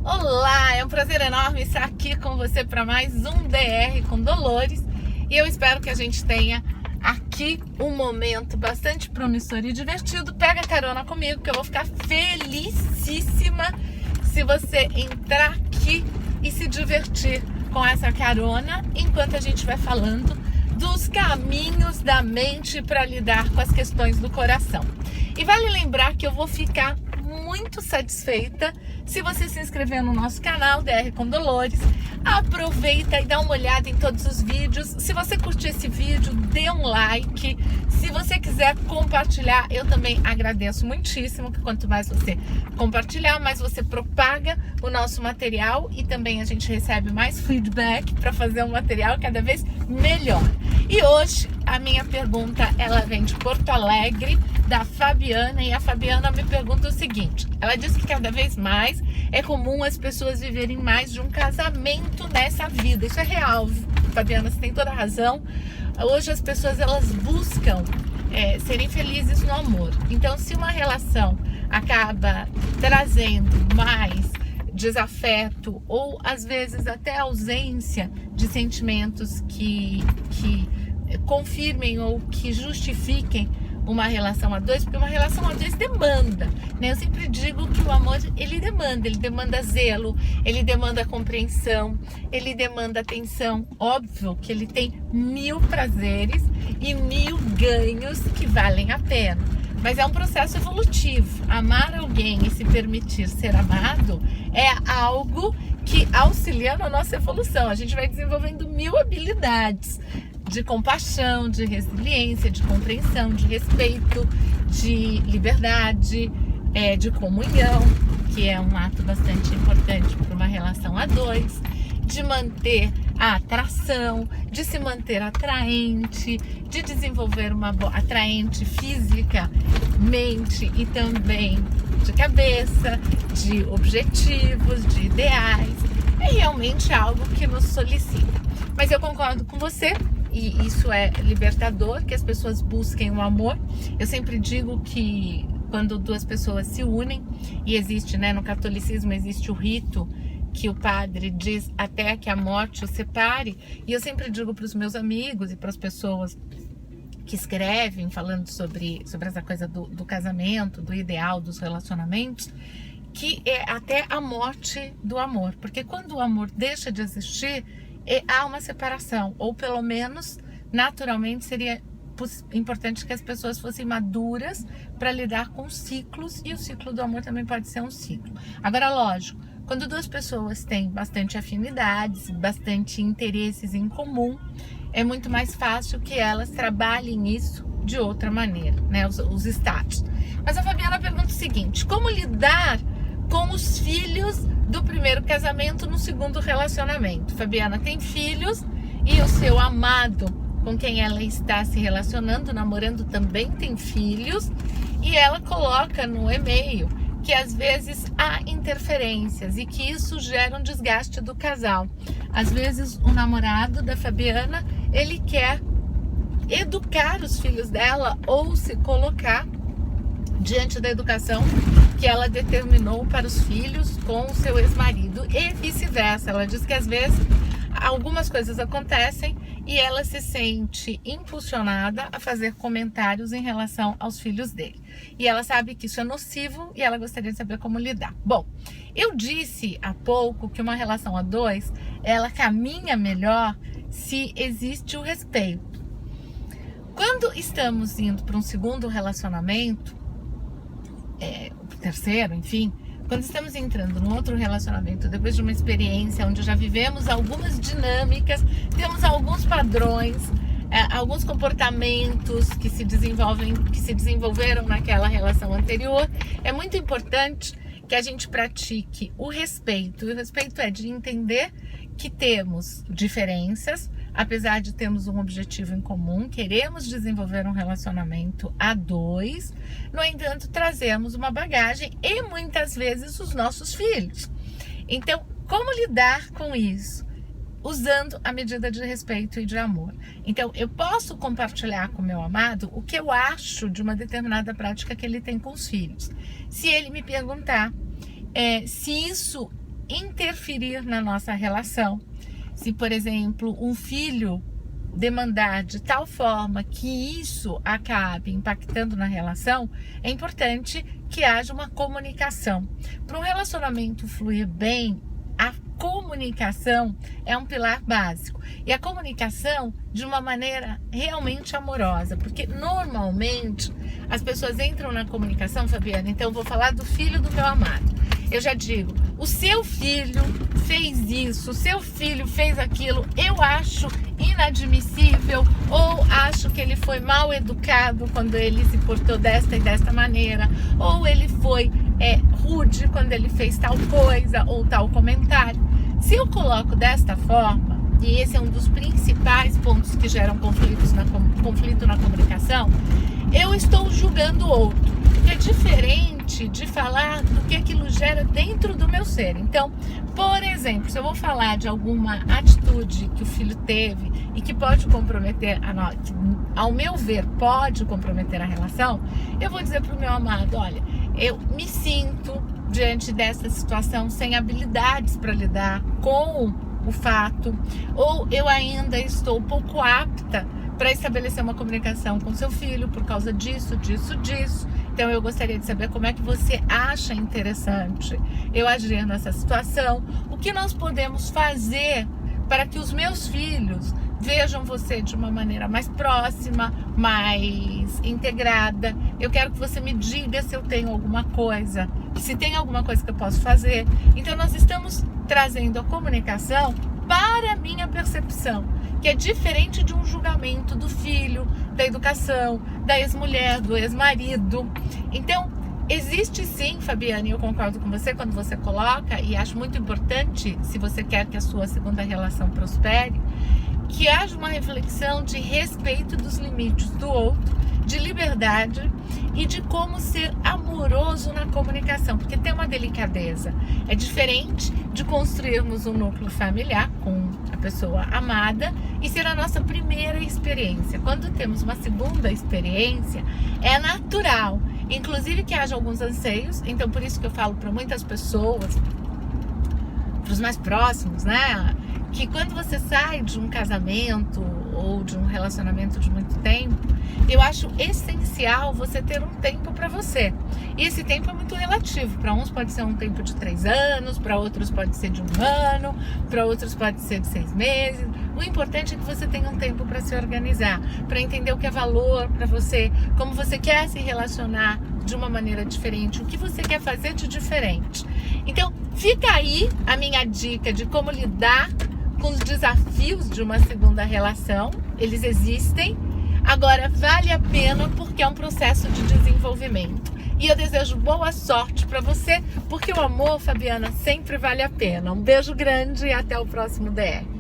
Olá, é um prazer enorme estar aqui com você para mais um DR com Dolores e eu espero que a gente tenha aqui um momento bastante promissor e divertido. Pega carona comigo que eu vou ficar felicíssima se você entrar aqui e se divertir com essa carona enquanto a gente vai falando dos caminhos da mente para lidar com as questões do coração. E vale lembrar que eu vou ficar muito satisfeita se você se inscrever no nosso canal DR com Dolores. Aproveita e dá uma olhada em todos os vídeos. Se você curtir esse vídeo, dê um like. Se você quiser compartilhar, eu também agradeço muitíssimo, que quanto mais você compartilhar, mais você propaga o nosso material e também a gente recebe mais feedback para fazer um material cada vez melhor. E hoje a minha pergunta, ela vem de Porto Alegre, da Fabiana, e a Fabiana me pergunta o seguinte: ela diz que cada vez mais é comum as pessoas viverem mais de um casamento nessa vida. Isso é real, Fabiana, você tem toda a razão. Hoje as pessoas, elas buscam serem felizes no amor. Então, se uma relação acaba trazendo mais desafeto ou às vezes até ausência de sentimentos que confirmem ou que justifiquem uma relação a dois, porque uma relação a dois demanda, né? Eu sempre digo que o amor, ele demanda zelo, ele demanda compreensão, ele demanda atenção. Óbvio que ele tem 1000 prazeres e 1000 ganhos que valem a pena, mas é um processo evolutivo. Amar alguém e se permitir ser amado é algo que auxilia na nossa evolução. A gente vai desenvolvendo 1000 habilidades de compaixão, de resiliência, de compreensão, de respeito, de liberdade, de comunhão, que é um ato bastante importante para uma relação a dois, de manter a atração, de se manter atraente, de desenvolver uma atraente física, mente e também de cabeça, de objetivos, de ideais. É realmente algo que nos solicita. Mas eu concordo com você, e isso é libertador, que as pessoas busquem o amor. Eu sempre digo que quando duas pessoas se unem, e existe, né, no catolicismo existe o rito que o padre diz até que a morte os separe, e eu sempre digo para os meus amigos e para as pessoas que escrevem falando sobre essa coisa do casamento, do ideal, dos relacionamentos, que é até a morte do amor, porque quando o amor deixa de existir, há uma separação, ou pelo menos naturalmente seria importante que as pessoas fossem maduras para lidar com ciclos, e o ciclo do amor também pode ser um ciclo. Agora, lógico, quando duas pessoas têm bastante afinidades, bastante interesses em comum, é muito mais fácil que elas trabalhem isso de outra maneira, né? Os status. Mas a Fabiana pergunta o seguinte: como lidar com os filhos do primeiro casamento no segundo relacionamento? Fabiana tem filhos e o seu amado com quem ela está se relacionando, namorando, também tem filhos, e ela coloca no e-mail que às vezes há interferências e que isso gera um desgaste do casal. Às vezes o namorado da Fabiana, ele quer educar os filhos dela ou se colocar diante da educação que ela determinou para os filhos com o seu ex-marido, e vice-versa. Ela diz que às vezes algumas coisas acontecem e ela se sente impulsionada a fazer comentários em relação aos filhos dele. E ela sabe que isso é nocivo e ela gostaria de saber como lidar. Bom, eu disse há pouco que uma relação a dois, ela caminha melhor se existe o respeito. Quando estamos indo para um segundo relacionamento, o terceiro, enfim, quando estamos entrando num outro relacionamento, depois de uma experiência onde já vivemos algumas dinâmicas, temos alguns padrões, alguns comportamentos que se desenvolveram naquela relação anterior, é muito importante que a gente pratique o respeito. E o respeito é de entender que temos diferenças, apesar de termos um objetivo em comum, queremos desenvolver um relacionamento a dois, no entanto, trazemos uma bagagem e muitas vezes os nossos filhos. Então, como lidar com isso? Usando a medida de respeito e de amor. Então, eu posso compartilhar com o meu amado o que eu acho de uma determinada prática que ele tem com os filhos. Se ele me perguntar se isso interferir na nossa relação. Se, por exemplo, um filho demandar de tal forma que isso acabe impactando na relação, é importante que haja uma comunicação. Para um relacionamento fluir bem, a comunicação é um pilar básico. E a comunicação de uma maneira realmente amorosa, porque normalmente as pessoas entram na comunicação, Fabiana, então eu vou falar do filho do meu amado. Eu já digo, o seu filho fez isso, o seu filho fez aquilo, eu acho inadmissível, ou acho que ele foi mal educado quando ele se portou desta e desta maneira, ou ele foi rude quando ele fez tal coisa ou tal comentário. Se eu coloco desta forma, e esse é um dos principais pontos que geram conflito na comunicação, eu estou julgando o outro. É diferente de falar do que aquilo gera dentro do meu ser. Então, por exemplo, se eu vou falar de alguma atitude que o filho teve e que pode comprometer, que, ao meu ver, pode comprometer a relação, eu vou dizer para o meu amado, olha, eu me sinto diante dessa situação sem habilidades para lidar com o fato, ou eu ainda estou pouco apta para estabelecer uma comunicação com seu filho por causa disso. Então eu gostaria de saber como é que você acha interessante eu agir nessa situação, o que nós podemos fazer para que os meus filhos vejam você de uma maneira mais próxima, mais integrada. Eu quero que você me diga se eu tenho alguma coisa, se tem alguma coisa que eu posso fazer. Então nós estamos trazendo a comunicação para a minha percepção, que é diferente de um julgamento do filho, da educação, da ex-mulher, do ex-marido. Então, existe sim, Fabiana, e eu concordo com você quando você coloca, e acho muito importante, se você quer que a sua segunda relação prospere, que haja uma reflexão de respeito dos limites do outro, de liberdade e de como ser amoroso na comunicação, porque tem uma delicadeza. É diferente de construirmos um núcleo familiar com a pessoa amada e ser a nossa primeira experiência. Quando temos uma segunda experiência, é natural, inclusive, que haja alguns anseios. Então, por isso que eu falo para muitas pessoas, para os mais próximos, né, que quando você sai de um casamento ou de um relacionamento de muito tempo, eu acho essencial você ter um tempo para você. E esse tempo é muito relativo. Para uns pode ser um tempo de 3 anos, para outros pode ser de 1 ano, para outros pode ser de 6 meses. O importante é que você tenha um tempo para se organizar, para entender o que é valor para você, como você quer se relacionar de uma maneira diferente, o que você quer fazer de diferente. Então, fica aí a minha dica de como lidar com os desafios de uma segunda relação. Eles existem. Agora, vale a pena porque é um processo de desenvolvimento. E eu desejo boa sorte para você, porque o amor, Fabiana, sempre vale a pena. Um beijo grande e até o próximo DR.